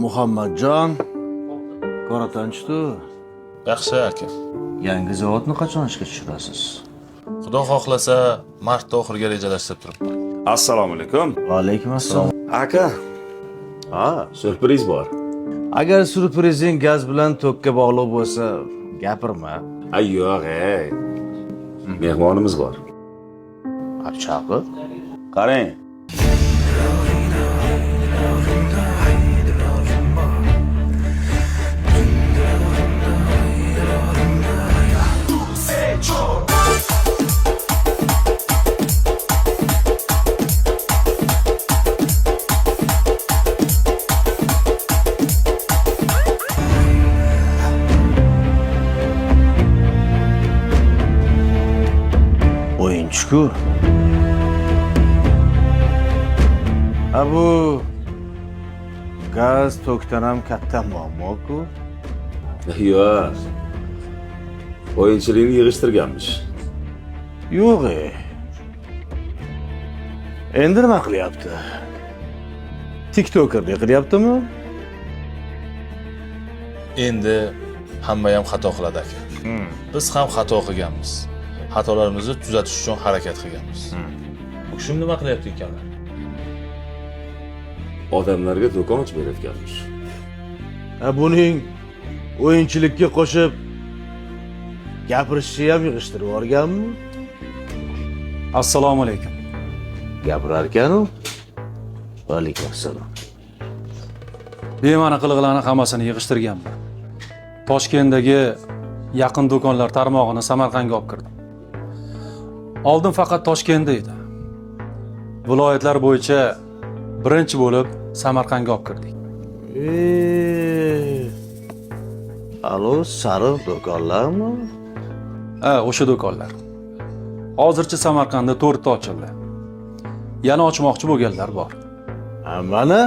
Muhammadjon, qora tanishdi. Yaxshi aka. Yangi zavodni qachon ishga tushirasiz? Xudo xohlasa, mart oxiriga rejalashtirib turibman. Assalomu alaykum. Va alaykum assalom. Aka, syurpriz bor. Agar surprizing gaz bilan tokka bog'liq bo'lsa, gapirma. Ay yo'q, mehmonimiz bor. Chaqir. Qarang. O'yinchi-ku. Bu gaz tokdan ham katta muammo-ku. Yo'q. O'yinchilikni yig'ishtirganmish. Yo'q. Endi nima qilyapti? TikTokerlik qilyaptimi? Endi hamma ham xato qiladi aka. Biz ham xato qilganmiz. Xatolarimizni tuzatish uchun harakat qilganmiz. Bu kishim nima qilyapti ekanlar? Odamlarga do'kon ochib berayotganmish. Buning o'yinchilikka qo'shib gapirishni ham yig'ishtirib olganmi? Assalomu alaykum. Gapirar ekan-u. Va alaykum assalom. Bema'ni qiliqlarni hammasini yig'ishtirganman. Toshkentdagi yaqin do'konlar tarmog'ini Samarqandga olib kirdim. Oldin faqat Toshkentda edi. Viloyatlar bo'yicha birinchi bo'lib Samarqandga olib kirdik. Alo, sariq do'konlarmi? O'sha do'konlar. Hozircha Samarqandda 4 ta ochildi. Yana ochmoqchi bo'lganlar bor. Mana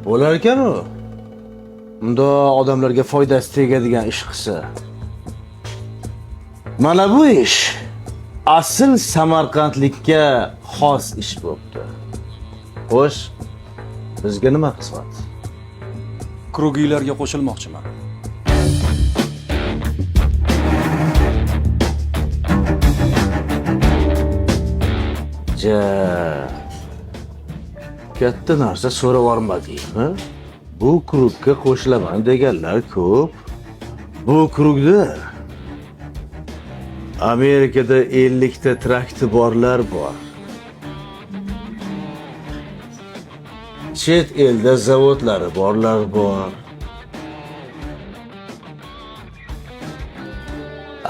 bo'lar ekan-u. Unda odamlarga foydasi tegadigan ish qilsa. Mana bu ish asl samarqandlikka xos ish bo'pti. Xo'sh, bizga nima xizmat? Krugiylarga qo'shilmoqchiman. Katta narsa so'rab olmadingmi? Bu krugga qo'shilaman deganlar ko'p. Bu krugda Amerikada 50 ta trakti borlar bor. Chet elda zavodlari borlar bor.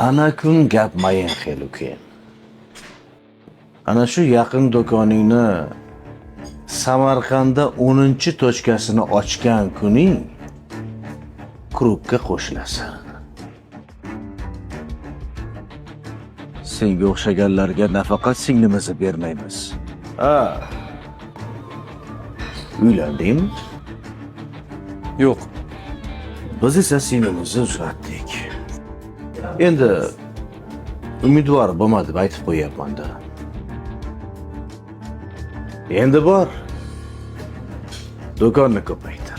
Ana kun gap mayin xeluken. Ana shu yaqin do'koningni Samarqandda 10-tochkasini ochgan kuning krugga qo'shilasan. Senga o'xshaganlarga nafaqat singlimizni bermaymiz. Uylandingmi? Yo'q. Biz esa singlimizni uchratdik. Endi umidvor bo'lma deb aytib qo'yapman-da. Endi bor. Do'konni ko'paytir.